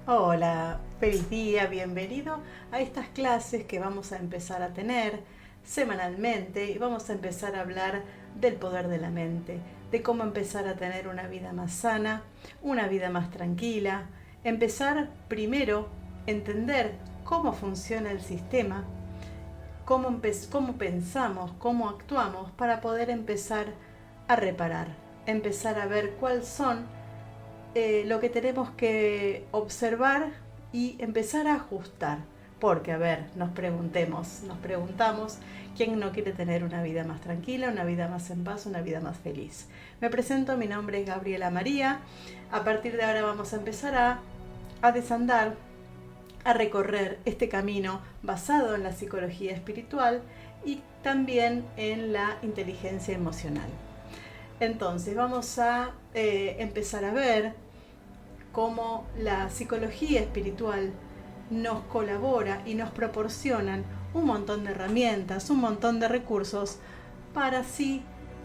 Hola, feliz día, bienvenido a estas clases que vamos a empezar a tener semanalmente y vamos a empezar a hablar del poder de la mente, de cómo empezar a tener una vida más sana, una vida más tranquila, empezar primero a entender cómo funciona el sistema, cómo pensamos, cómo actuamos para poder empezar a reparar, empezar a ver cuáles son lo que tenemos que observar y empezar a ajustar. Porque, a ver, nos preguntamos, ¿quién no quiere tener una vida más tranquila, una vida más en paz, una vida más feliz? Me presento, mi nombre es Gabriela María. A partir de ahora vamos a empezar a desandar, a recorrer este camino basado en la psicología espiritual y también en la inteligencia emocional. Entonces vamos a empezar a ver cómo la psicología espiritual nos colabora y nos proporcionan un montón de herramientas, un montón de recursos para así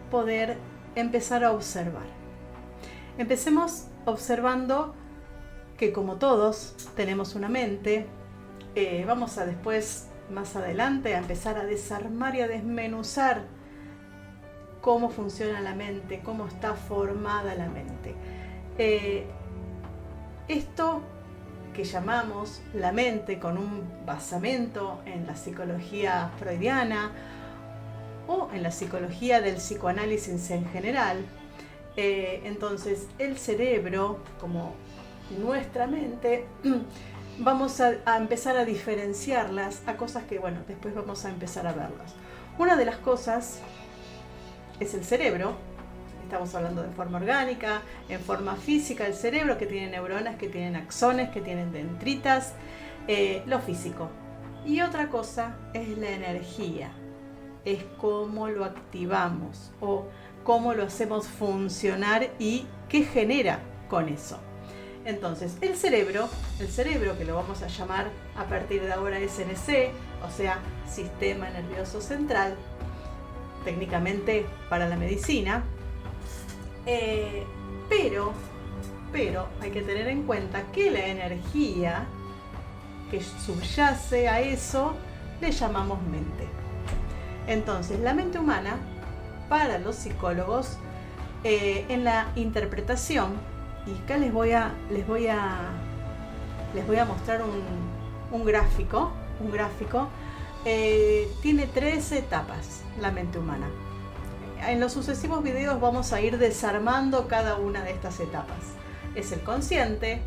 poder empezar a observar. Empecemos observando que, como todos, tenemos una mente. Vamos a después, más adelante, a empezar a desarmar y a desmenuzar cómo funciona la mente, cómo está formada la mente. Esto que llamamos la mente, con un basamento en la psicología freudiana o en la psicología del psicoanálisis en general, entonces el cerebro, como nuestra mente, vamos a empezar a diferenciarlas a cosas que, bueno, después vamos a empezar a verlas. Una de las cosas es el cerebro. Estamos hablando de forma orgánica, en forma física, el cerebro, que tiene neuronas, que tienen axones, que tienen dendritas, lo físico. Y otra cosa es la energía, es cómo lo activamos o cómo lo hacemos funcionar y qué genera con eso. Entonces, el cerebro que lo vamos a llamar a partir de ahora SNC, o sea, Sistema Nervioso Central, técnicamente para la medicina, pero hay que tener en cuenta que la energía que subyace a eso le llamamos mente. Entonces, la mente humana, para los psicólogos, en la interpretación, y acá les voy a mostrar un gráfico, tiene 3 etapas la mente humana. En los sucesivos videos vamos a ir desarmando cada una de estas etapas. Es el consciente,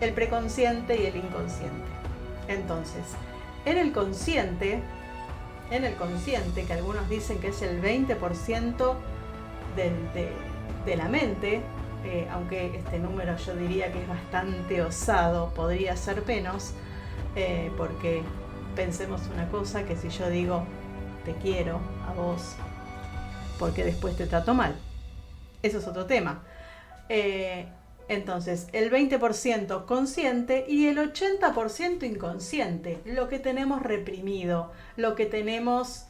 el preconsciente y el inconsciente. Entonces, en el consciente, que algunos dicen que es el 20% de la mente, aunque este número yo diría que es bastante osado, podría ser menos, porque pensemos una cosa, que si yo digo te quiero a vos porque después te trato mal, eso es otro tema. Entonces, el 20% consciente y el 80% inconsciente, lo que tenemos reprimido, lo que tenemos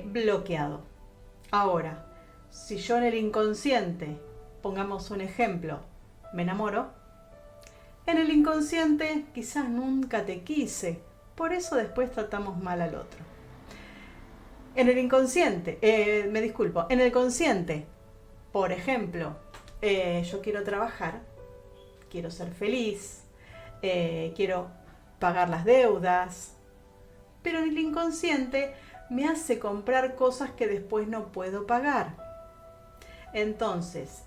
bloqueado. Ahora, si yo en el inconsciente, pongamos un ejemplo, me enamoro, en el inconsciente quizás nunca te quise, por eso después tratamos mal al otro. En el inconsciente, en el consciente, por ejemplo, yo quiero trabajar, quiero ser feliz, quiero pagar las deudas, pero en el inconsciente me hace comprar cosas que después no puedo pagar. Entonces,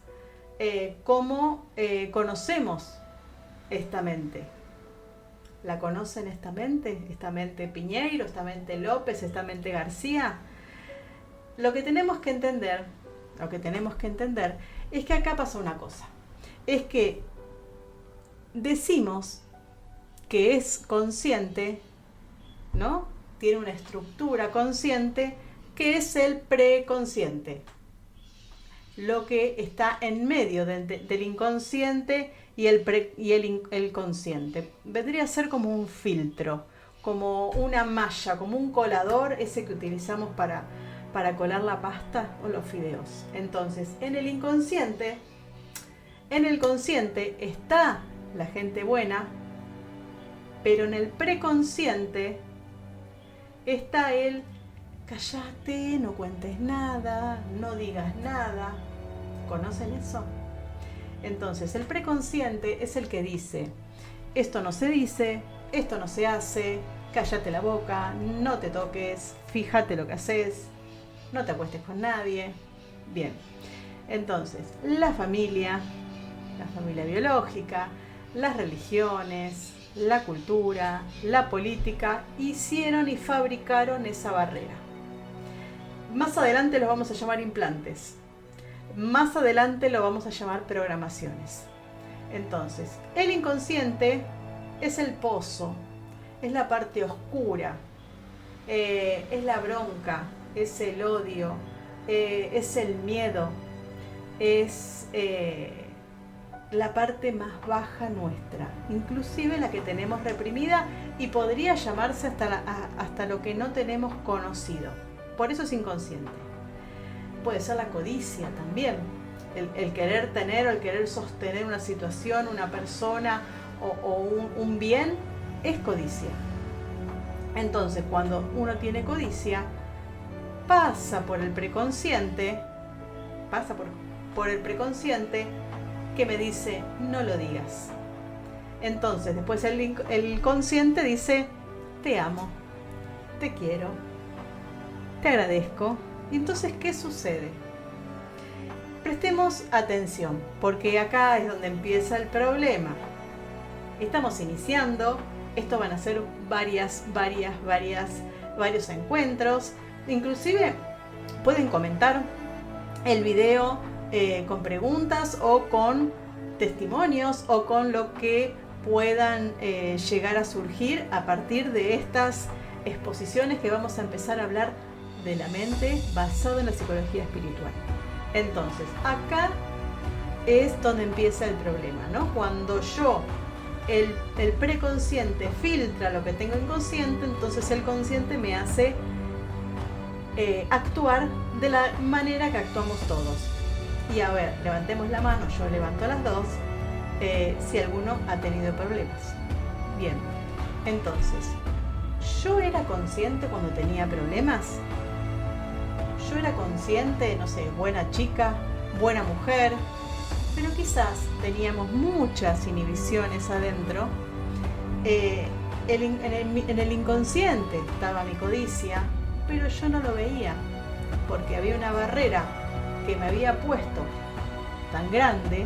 ¿cómo conocemos esta mente? ¿La conocen esta mente? ¿Esta mente Piñeiro? ¿Esta mente López? ¿Esta mente García? Lo que tenemos que entender es que acá pasa una cosa. Es que decimos que es consciente, ¿no? Tiene una estructura consciente, que es el preconsciente. Lo que está en medio del inconsciente y el consciente. Vendría a ser como un filtro, como una malla, como un colador, ese que utilizamos para colar la pasta o los fideos. Entonces, en el consciente está la gente buena, pero en el preconsciente está el cállate, no cuentes nada, no digas nada. ¿Conocen eso? Entonces, el preconsciente es el que dice, esto no se dice, esto no se hace, cállate la boca, no te toques, fíjate lo que haces, no te acuestes con nadie. Bien, entonces, la familia biológica, las religiones, la cultura, la política, hicieron y fabricaron esa barrera. Más adelante los vamos a llamar implantes. Más adelante lo vamos a llamar programaciones. Entonces, el inconsciente es el pozo, es la parte oscura, es la bronca, es el odio, es el miedo, es la parte más baja nuestra, inclusive la que tenemos reprimida y podría llamarse hasta lo que no tenemos conocido. Por eso es inconsciente. Puede ser la codicia también, el querer tener o el querer sostener una situación, una persona o un bien, es codicia. Entonces, cuando uno tiene codicia, pasa por el preconsciente, por el preconsciente que me dice, no lo digas. Entonces, después el consciente dice, te amo, te quiero, te agradezco. Y entonces, ¿qué sucede? Prestemos atención, porque acá es donde empieza el problema. Estamos iniciando, esto van a ser varios encuentros. Inclusive pueden comentar el video con preguntas o con testimonios o con lo que puedan llegar a surgir a partir de estas exposiciones que vamos a empezar a hablar de la mente basado en la psicología espiritual. Entonces, acá es donde empieza el problema, ¿no? Cuando el preconsciente filtra lo que tengo inconsciente, entonces el consciente me hace actuar de la manera que actuamos todos. Y a ver, levantemos la mano, yo levanto las dos, si alguno ha tenido problemas. Bien, entonces, ¿yo era consciente cuando tenía problemas? Yo era consciente, no sé, buena chica, buena mujer, pero quizás teníamos muchas inhibiciones adentro. En el inconsciente estaba mi codicia, pero yo no lo veía, porque había una barrera que me había puesto tan grande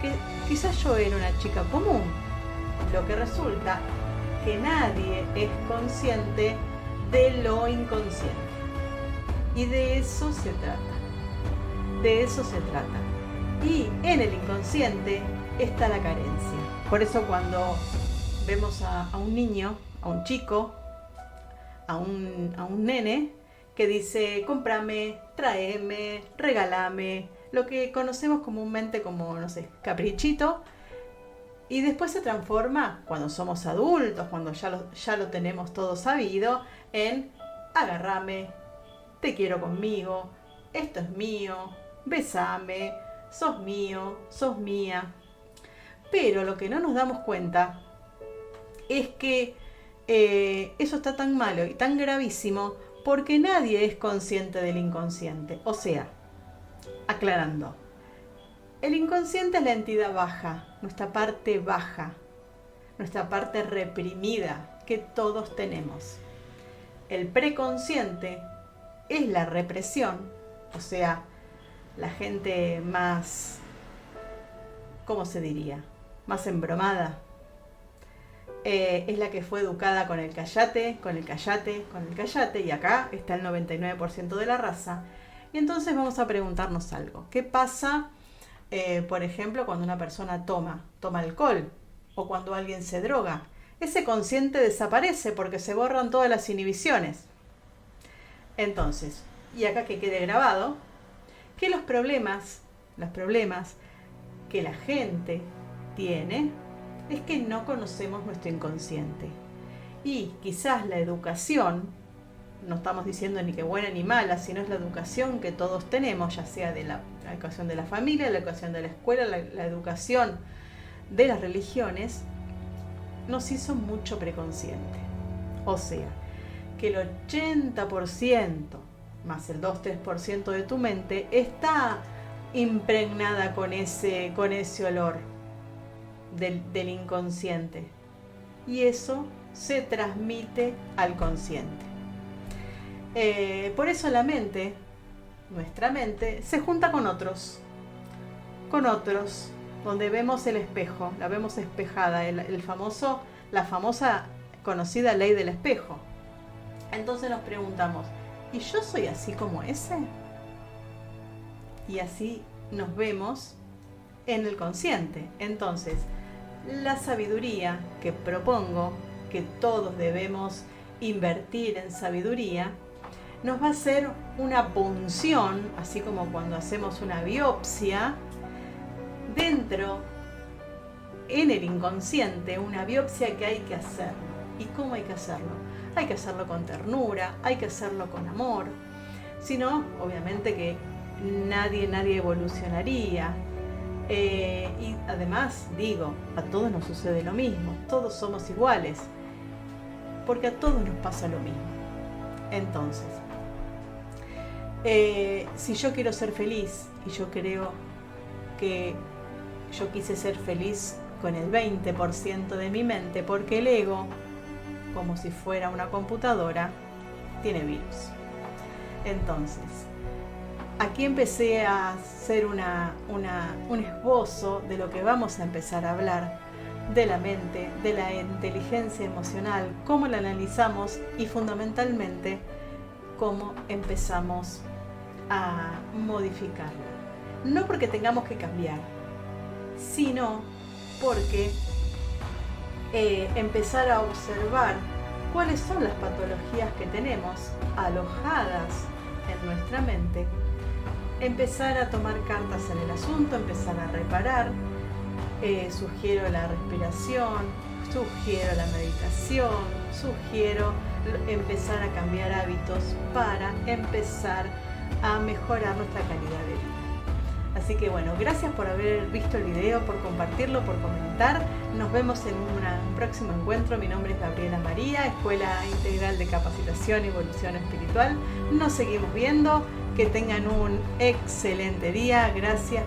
que quizás yo era una chica común. Lo que resulta que nadie es consciente de lo inconsciente. Y de eso se trata. De eso se trata. Y en el inconsciente está la carencia. Por eso cuando vemos a un niño, a un chico, a un nene que dice, cómprame, tráeme, regálame, lo que conocemos comúnmente como, no sé, caprichito, y después se transforma, cuando somos adultos, cuando ya lo tenemos todo sabido, en agárrame, te quiero conmigo, esto es mío, besame, sos mío, sos mía. Pero lo que no nos damos cuenta es que eso está tan malo y tan gravísimo porque nadie es consciente del inconsciente. O sea, aclarando, el inconsciente es la entidad baja, nuestra parte baja, nuestra parte reprimida que todos tenemos. El preconsciente es la represión, o sea, la gente más, ¿cómo se diría? Más embromada. Es la que fue educada con el cállate, con el cállate, con el cállate, y acá está el 99% de la raza. Y entonces vamos a preguntarnos algo. ¿Qué pasa, por ejemplo, cuando una persona toma alcohol o cuando alguien se droga? Ese consciente desaparece porque se borran todas las inhibiciones. Entonces, y acá que quede grabado, que los problemas que la gente tiene es que no conocemos nuestro inconsciente. Y quizás la educación, no estamos diciendo ni que buena ni mala, sino es la educación que todos tenemos, ya sea de la educación de la familia, la educación de la escuela, la educación de las religiones nos hizo mucho preconsciente. O sea, que el 80% más el 2-3% de tu mente está impregnada con ese olor del inconsciente. Y eso se transmite al consciente. Por eso la mente, nuestra mente, se junta con otros, donde vemos el espejo, la vemos espejada, la famosa conocida ley del espejo. Entonces nos preguntamos, ¿y yo soy así como ese? Y así nos vemos en el consciente. Entonces, la sabiduría que propongo, que todos debemos invertir en sabiduría, nos va a hacer una punción, así como cuando hacemos una biopsia, dentro, en el inconsciente, una biopsia que hay que hacer. ¿Y cómo hay que hacerlo? Hay que hacerlo con ternura, hay que hacerlo con amor. Si no, obviamente que nadie evolucionaría. Y además, digo, a todos nos sucede lo mismo, todos somos iguales, porque a todos nos pasa lo mismo. Entonces, si yo quiero ser feliz, y yo creo que yo quise ser feliz con el 20% de mi mente, porque el ego, como si fuera una computadora, tiene virus. Entonces, aquí empecé a hacer un esbozo de lo que vamos a empezar a hablar, de la mente, de la inteligencia emocional, cómo la analizamos y fundamentalmente cómo empezamos a modificarla. No porque tengamos que cambiar, sino porque empezar a observar cuáles son las patologías que tenemos alojadas en nuestra mente, empezar a tomar cartas en el asunto, empezar a reparar. Sugiero la respiración, sugiero la meditación, sugiero empezar a cambiar hábitos para empezar a mejorar nuestra calidad de vida. Así que bueno, gracias por haber visto el video, por compartirlo, por comentar. Nos vemos en un próximo encuentro. Mi nombre es Gabriela María, Escuela Integral de Capacitación y Evolución Espiritual. Nos seguimos viendo. Que tengan un excelente día. Gracias.